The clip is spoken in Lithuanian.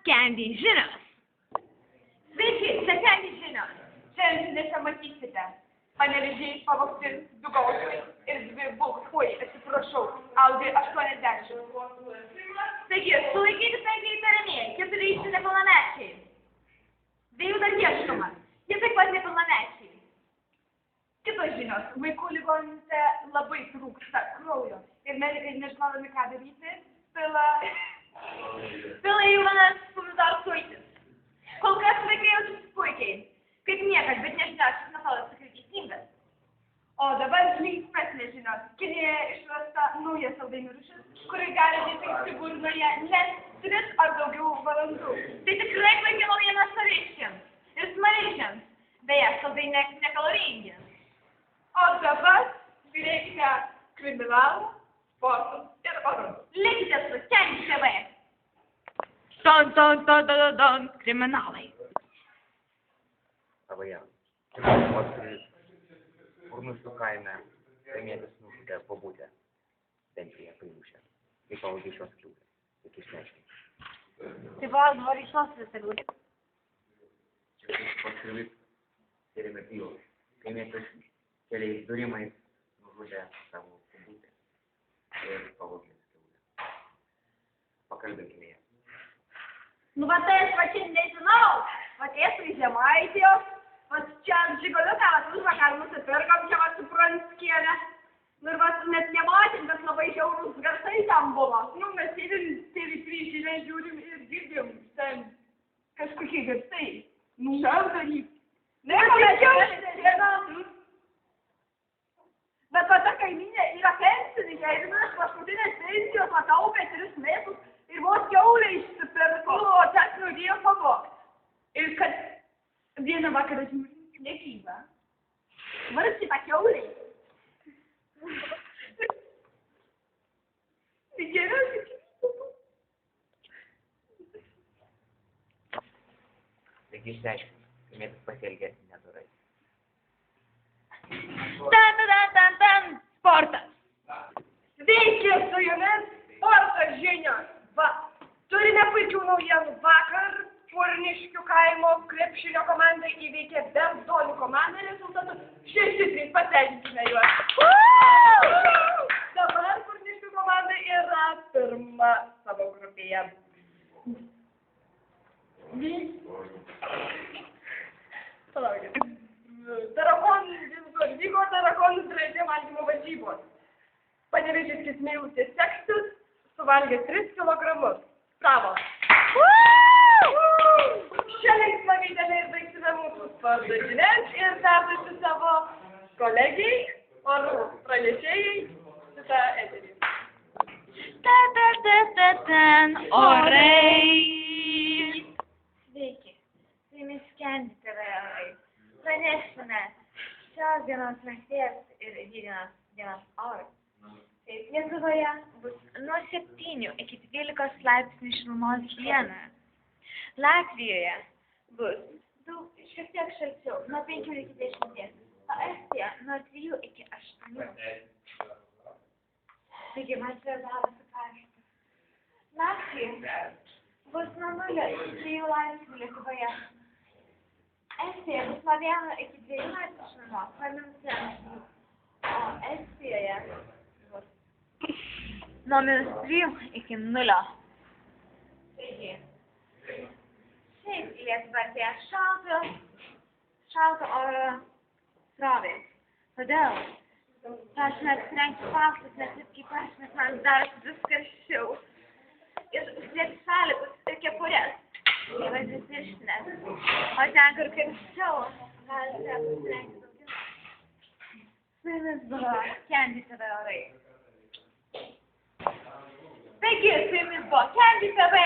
Candy žinios. Sveiki, čia Candy žinios. Šiandien žiniose matysite. Panevėžys pavogti 2 gausai ir 2 bulkui, atsiprašau, Audi 80. Taigi, sulaikyti 5 įtariamieji, 4 iš jų nepilnamečiai. 2 dar ieškoma, jie taip pat nepilnamečiai. Kitos žinios, vaikų ligoninėse labai trūksta kraujo ir medikai nežinodami ką daryti, pila įvanas pomidorų sultis. Kol kas vaikai jaučiasi puikiai, kaip niekas, bet nežinia, šis metodas tikrai teisingas. O dabar linksmesnės žinios. Kinijoje išrasta nauja saldainių rūšis, kuri gali dėti burnoje net 3 ar daugiau valandų. Tai tikrai puikia naujiena saviškiams ir smaližiams. Beje, saldainiai nekaloringi. O dabar žiūrėkite kriminalą, sportus ir orus. Likite su Candy TV. Kriminalai. Savoje. Kurnusių kaime kaimietis nužudė bobutę, bent prie paimšę. Kaip pavogė šios kiaulės, tik išneškime. Tai buvo dvarišos visagūdė. Čia paskirvis tyrėme pylus. Kaimietis keliais durimais nužudė savo bobutę ir pavogė kiaulę. Pakalbėkime ją. Nu, va tai aš pačiai nežinau. Va tiesai iš Žemaitijos. Va čia žigoliuką, va užvakar nusipirkom, čia va su Pranskiene. Nu ir va net nematėm, bet labai žiaurūs garsai ten buvo. Nu, mes sėdim TV3 žiniai žiūrim ir girdim ten kažkokie garsai. Nu, šaldarys. Ne, bet va ta kaimynė yra pensininkė ir mes paskutinės pensijos ataupė 3 metus. Ir vos kiaulę išsipirko, o tas nudėjo pavogt. Ir kad vieną vakarą žiūrim negyvą. Varsi tą kiaulę. Tai geriausiai čia. Taigi išsiaiškime, kaimietis pasielgė nedorai. Sportas. Sveiki su jumis, sporto žinios. Va, turime puikių naujienų. Vakar Furniškių kaimo krepšinio komandai įveikė Bezdonių komandą rezultatu 6-3. Pasveikinkime juos. Dabar Furniškių komanda yra pirma savo grupėje. Palaukit. Vyko tarakonų draidė valgymo varžybos. Panevėžys Meilutis Sekstis suvalgė 3 kilogramus. Bravo! Šią linksmą gaidėlę ir baigsime mūsų sporto žinias ir perduosiu savo kolegijai, orų pranešėjai, šitą eterį. Orai. Sveiki, su jumis Candy TV orai. Pranešime šios dienos nakties ir dienos orų. Taip, Lietuvoje bus nuo 7 iki 12 laipsnių šilumos dieną. Latvijoje bus šiek tiek šalčiau, nuo 5 iki 10. O Estija nuo 3 iki 8. Taigi, man čia darosi karšta. Naktį bus nuo 0 iki 3 laipsnių Lietuvoje. Estija bus nuo 1 iki 2 laipsnių šilumos, pamins. O Estijoje nuo -3 iki 0. Taigi, šiaip Lietuva atėjo šalto oro srovės. Todėl prašome apsirengti paltus, nes taip kaip aš, nes man darosi vis karščiau. Ir užsidėti šalikus ir kepures. Tai vadinasi pirštines. O ten, kur karščiau, galite apsirengti daugiau. Su jumis buvo Candy TV orai. Taigi, su jumis buvo Candy TV